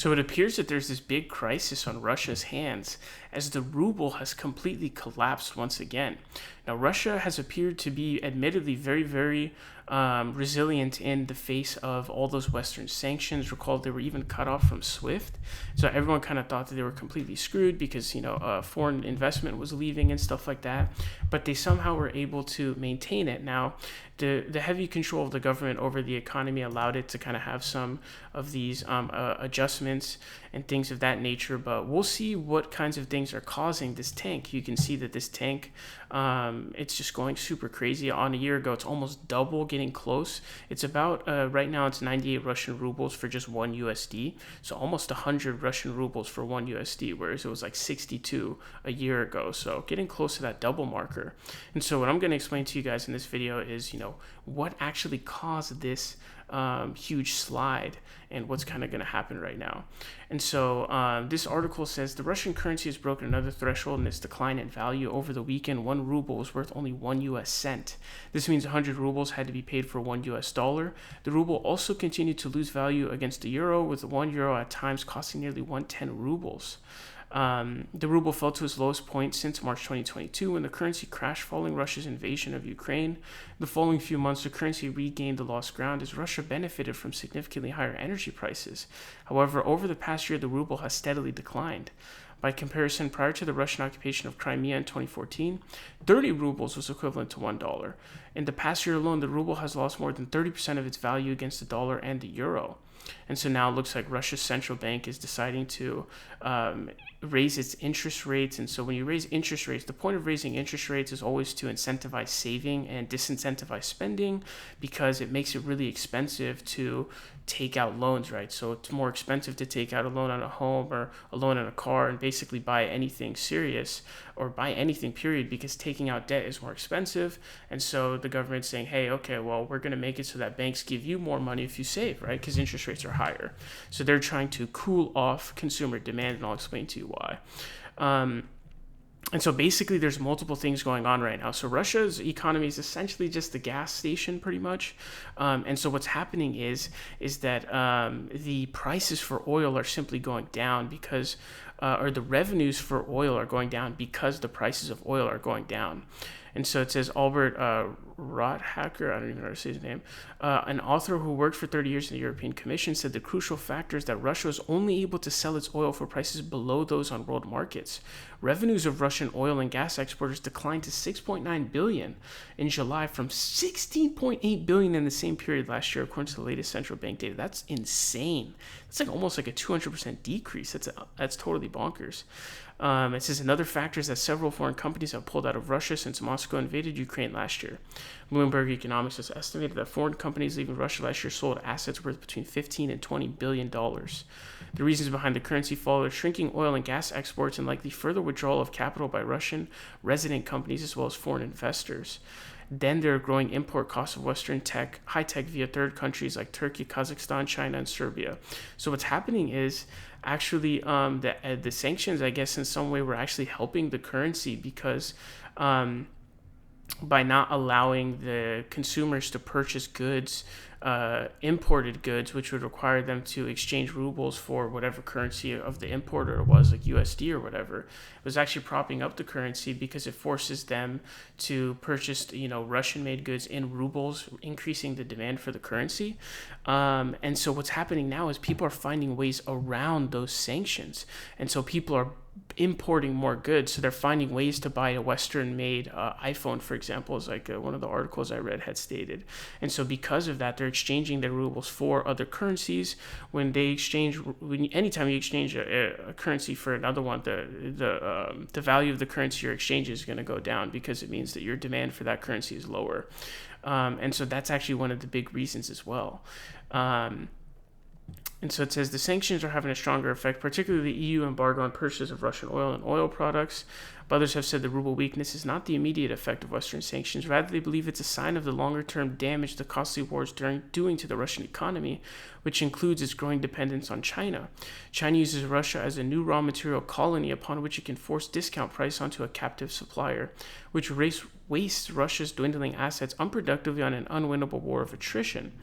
So it appears that there's this big crisis on Russia's hands as the ruble has completely collapsed once again. Now, Russia has appeared to be admittedly very, very resilient in the face of all those Western sanctions. Recall they were even cut off from SWIFT. So everyone kind of thought that they were completely screwed because, foreign investment was leaving and stuff like that. But they somehow were able to maintain it. Now, the heavy control of the government over the economy allowed it to kind of have some of these adjustments and things of that nature. But we'll see what kinds of things are causing this tank. You can see that this tank, it's just going super crazy. On a year ago, it's almost double, getting close. It's about, right now, it's 98 Russian rubles for just one USD. So almost 100 Russian rubles for one USD, whereas it was like 62 a year ago. So getting close to that double marker. And so what I'm going to explain to you guys in this video is, what actually caused this huge slide and what's kind of going to happen right now. And so this article says the Russian currency has broken another threshold in its decline in value. Over the weekend, 1 ruble was worth only 1 US cent. This means 100 rubles had to be paid for 1 US dollar. The ruble also continued to lose value against the euro, with the 1 euro at times costing nearly 110 rubles. The ruble fell to its lowest point since March 2022 when the currency crashed following Russia's invasion of Ukraine. The following few months, the currency regained the lost ground as Russia benefited from significantly higher energy prices. However, over the past year, the ruble has steadily declined. By comparison, prior to the Russian occupation of Crimea in 2014, 30 rubles was equivalent to $1. In the past year alone, the ruble has lost more than 30% of its value against the dollar and the euro. And so now it looks like Russia's central bank is deciding to raise its interest rates. And so when you raise interest rates, the point of raising interest rates is always to incentivize saving and disincentivize spending, because it makes it really expensive to take out loans, right? So it's more expensive to take out a loan on a home or a loan on a car and basically buy anything serious or buy anything period, because taking out debt is more expensive. And so the government's saying, hey, okay, well, we're going to make it so that banks give you more money if you save, right? Because interest rates are higher. So they're trying to cool off consumer demand, and I'll explain to you why. And so basically there's multiple things going on right now. So Russia's economy is essentially just a gas station pretty much. And so what's happening is that the prices for oil are simply going down because, or the revenues for oil are going down because the prices of oil are going down. And so it says Albert Rothacker, I don't even know how to say his name, an author who worked for 30 years in the European Commission, said the crucial factor is that Russia is only able to sell its oil for prices below those on world markets. Revenues of Russian oil and gas exporters declined to $6.9 billion in July from $16.8 billion in the same period last year, according to the latest central bank data. That's insane. That's like almost like a 200% decrease. That's totally bonkers. It says another factor is that several foreign companies have pulled out of Russia since Moscow invaded Ukraine last year. Bloomberg Economics has estimated that foreign companies leaving Russia last year sold assets worth between $15 and $20 billion. The reasons behind the currency fall are shrinking oil and gas exports and likely further withdrawal of capital by Russian resident companies as well as foreign investors. Then there are growing import costs of Western tech, high tech via third countries like Turkey, Kazakhstan, China, and Serbia. So what's happening is actually the sanctions, I guess, in some way were actually helping the currency because by not allowing the consumers to purchase goods, imported goods, which would require them to exchange rubles for whatever currency of the importer was, like USD or whatever, it was actually propping up the currency because it forces them to purchase, Russian-made goods in rubles, increasing the demand for the currency. And so what's happening now is people are finding ways around those sanctions. And so people are importing more goods, so they're finding ways to buy a Western-made iPhone, for example, is like one of the articles I read had stated. And so because of that, they're exchanging their rubles for other currencies. Anytime you exchange a currency for another one, the value of the currency you're exchanging is going to go down because it means that your demand for that currency is lower. And so that's actually one of the big reasons as well. And so it says the sanctions are having a stronger effect, particularly the EU embargo on purchases of Russian oil and oil products. But others have said the ruble weakness is not the immediate effect of Western sanctions. Rather, they believe it's a sign of the longer-term damage the costly wars doing to the Russian economy, which includes its growing dependence on China. China uses Russia as a new raw material colony upon which it can force discount price onto a captive supplier, which wastes Russia's dwindling assets unproductively on an unwinnable war of attrition.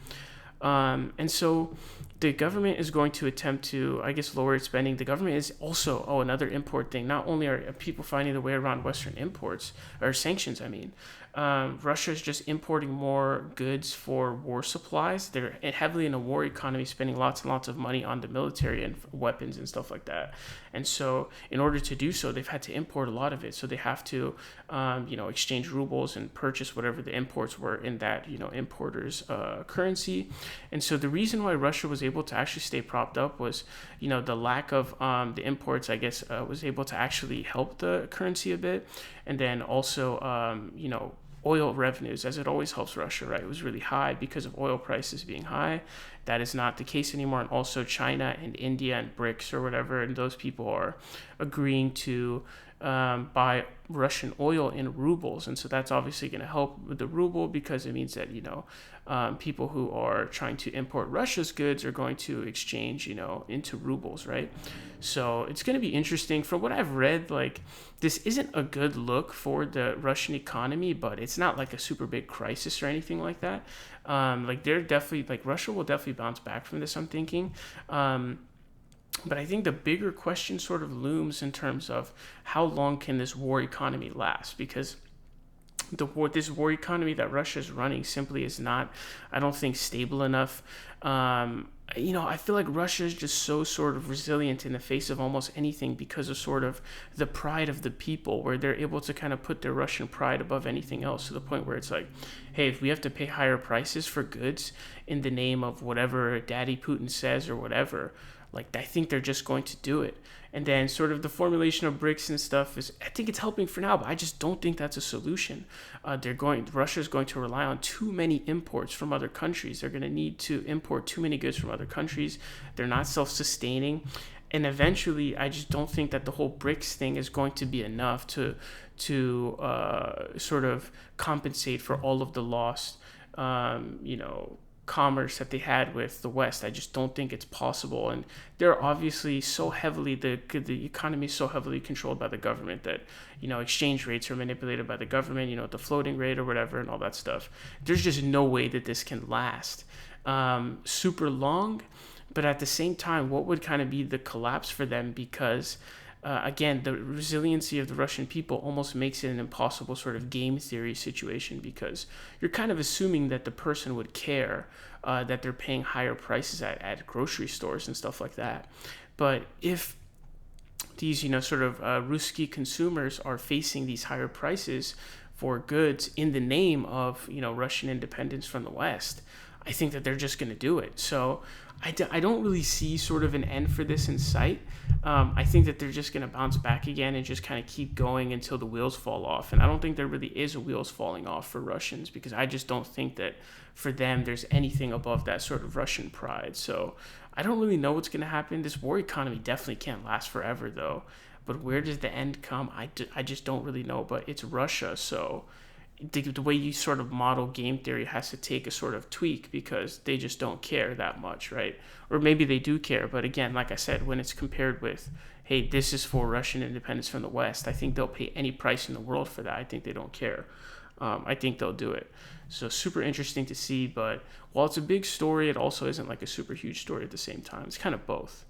And so the government is going to attempt to, I guess, lower its spending. The government is also, another import thing. Not only are people finding the way around Western imports, or sanctions, I mean, Russia is just importing more goods for war supplies. They're heavily in a war economy, spending lots and lots of money on the military and weapons and stuff like that. And so, in order to do so, they've had to import a lot of it. So they have to, exchange rubles and purchase whatever the imports were in that, importer's currency. And so the reason why Russia was able to actually stay propped up was, the lack of the imports, I guess, was able to actually help the currency a bit. And then also, oil revenues, as it always helps Russia, right? It was really high because of oil prices being high. That is not the case anymore. And also China and India and BRICS or whatever, and those people are agreeing to buy Russian oil in rubles. And so that's obviously going to help with the ruble, because it means that, people who are trying to import Russia's goods are going to exchange, into rubles, right? So it's going to be interesting. From what I've read, like, this isn't a good look for the Russian economy, but it's not like a super big crisis or anything like that. They're definitely, like, Russia will definitely bounce back from this, I'm thinking. But I think the bigger question sort of looms in terms of how long can this war economy last? Because this war economy that Russia is running simply is not, I don't think, stable enough. I feel like Russia is just so sort of resilient in the face of almost anything because of sort of the pride of the people, where they're able to kind of put their Russian pride above anything else, to the point where it's like, hey, if we have to pay higher prices for goods in the name of whatever Daddy Putin says or whatever, like, I think they're just going to do it. And then sort of the formulation of BRICS and stuff is, I think it's helping for now, but I just don't think that's a solution. Russia's going to rely on too many imports from other countries. They're going to need to import too many goods from other countries. They're not self-sustaining. And eventually, I just don't think that the whole BRICS thing is going to be enough to sort of compensate for all of the lost, commerce that they had with the West. I just don't think it's possible. And they're obviously so heavily, the economy is so heavily controlled by the government that, exchange rates are manipulated by the government, the floating rate or whatever and all that stuff. There's just no way that this can last super long. But at the same time, what would kind of be the collapse for them? Because again, the resiliency of the Russian people almost makes it an impossible sort of game theory situation, because you're kind of assuming that the person would care that they're paying higher prices at grocery stores and stuff like that. But if these, sort of Ruski consumers are facing these higher prices for goods in the name of, Russian independence from the West, I think that they're just going to do it. So I don't really see sort of an end for this in sight. I think that they're just going to bounce back again and just kind of keep going until the wheels fall off. And I don't think there really is a wheels falling off for Russians, because I just don't think that for them there's anything above that sort of Russian pride. So I don't really know what's going to happen. This war economy definitely can't last forever, though. But where does the end come? I just don't really know. But it's Russia, so the way you sort of model game theory has to take a sort of tweak, because they just don't care that much, right? Or maybe they do care, but again, like I said, when it's compared with, hey, this is for Russian independence from the West, I think they'll pay any price in the world for that. I think they don't care. I think they'll do it. So super interesting to see, but while it's a big story, it also isn't like a super huge story at the same time. It's kind of both.